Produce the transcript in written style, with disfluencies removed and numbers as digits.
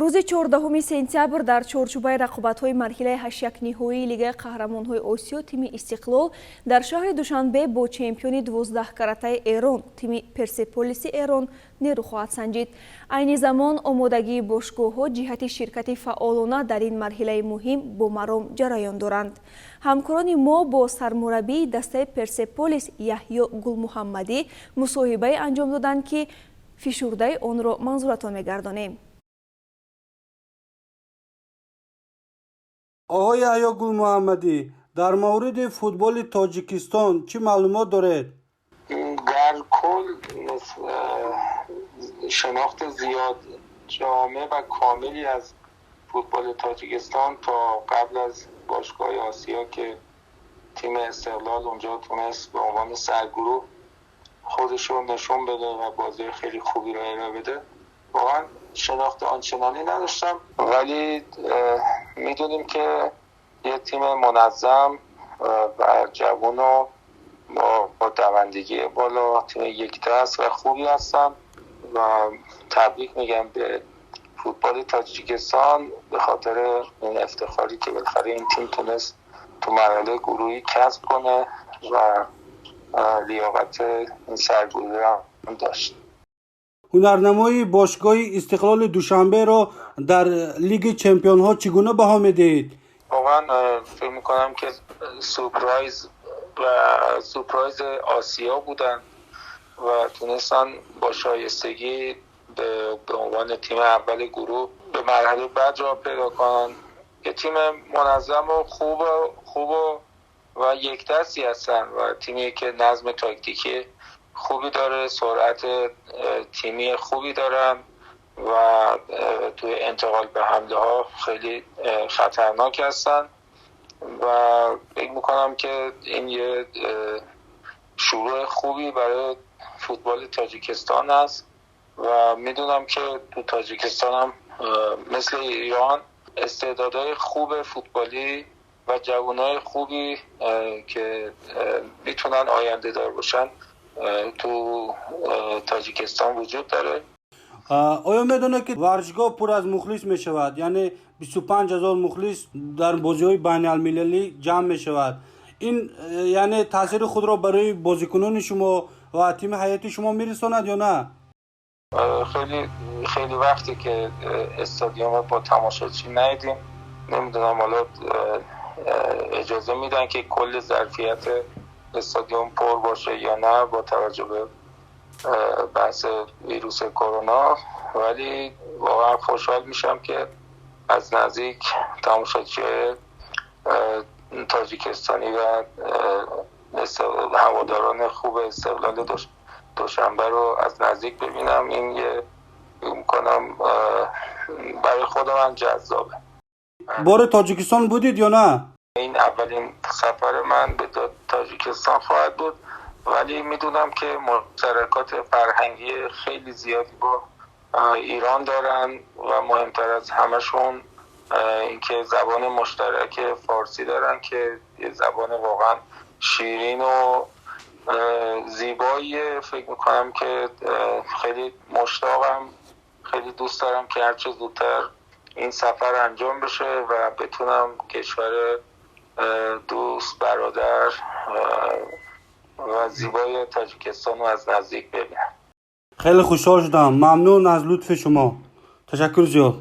рӯзи 14 сентябр дар чорчӯбаи рақобатҳои марҳилаи 8-1 ниҳоии Лигаи қаҳрамонҳои Осиё тими Истиқлол дар шаҳри Душанбе бо чемпиони 12 каратаи Эрон тими Персеполиси Эрон нерӯ хоҳад санҷид. Айни замон омодагии бошгоҳҳо ҷиҳати ширкати фаъолона дар ин марҳилаи муҳим бо маром ҷараён доранд. ҳамкорони мо бо сармураббии дастаи Персеполис Яҳьё Гулмуҳаммадӣ мусоҳибае анҷом доданд, ки фишурдаи онро манзуратон мегардонем. آقای یحیی گل‌محمدی، در مورد فوتبال تاجیکستان چی معلومات دارید؟ در کل شناخت زیاد جامع و کاملی از فوتبال تاجیکستان تا قبل از باشگاه آسیا که تیم استقلال اونجا تونست به عنوان سرگروه خودش رو نشون بده و بازی خیلی خوبی رو ارائه بده، واقعا شناخت آنچنانی نداشتم، ولی میدونیم که یه تیم منظم و جوان و با دوندگی بالا تیم یک دست و خوبی هستن و تبریک میگم به فوتبال تاجیکستان به خاطر این افتخاری که بالاخره این تیم تونست تو مرحله گروهی کسب کنه و لیاقت این سرگروهی هم داشت. هنرنمای باشگاه استقلال دوشنبه را در لیگ چمپیون ها چگونه بها میدید؟ واقعا فکر میکنم که سورپرایز آسیا بودن و تونستن با شایستگی به عنوان تیم اول گروه به مرحله بعد را پیدا کنن. یه تیم منظم و خوب و یک دستی هستن و تیمی که نظم تاکتیکی خوبی داره، سرعت تیمی خوبی دارن و توی انتقال به حمله ها خیلی خطرناک هستن و فکر میکنم که این یه شروع خوبی برای فوتبال تاجیکستان است و میدونم که تو تاجیکستان هم مثل ایران استعدادهای خوب فوتبالی و جوانای خوبی که میتونن آینده دار باشن تو تاجیکستان وجود داره. آیا میدونه که ورزشگاه پر از مخلص می شود؟ یعنی 25,000 مخلص در بازی‌های بین‌المللی جمع می شود. این یعنی تاثیر خود را برای بازیکنان شما و تیم حیاتی شما میرساند یا نه؟ خیلی وقتی که استادیوم با تماشاچی ندیدیم، نمیدونم حالا اجازه میدن که کل ظرفیت استادیوم پر باشه یا نه با توجه به بحث ویروس کرونا، ولی واقعا خوشحال میشم که از نزدیک تماشاچی تاجیکستانی و هواداران خوب استقلال دوشنبه رو از نزدیک ببینم. این یه میکنم برای خودم هم جذابه. بار تاجیکستان بودید یا نه؟ این اولین سفر من به تاجیکستان خواهد بود، ولی میدونم که مشترکات فرهنگی خیلی زیادی با ایران دارن و مهمتر از همشون اینکه زبان مشترک فارسی دارن که یه زبان واقعا شیرین و زیباییه. فکر میکنم که خیلی مشتاقم، خیلی دوست دارم که هرچه زودتر این سفر انجام بشه و بتونم کشور دوست، برادر و زیبای تاجیکستان رو از نزدیک ببینم. خیلی خوشحال شدم. ممنون از لطف شما. تشکر زیاد.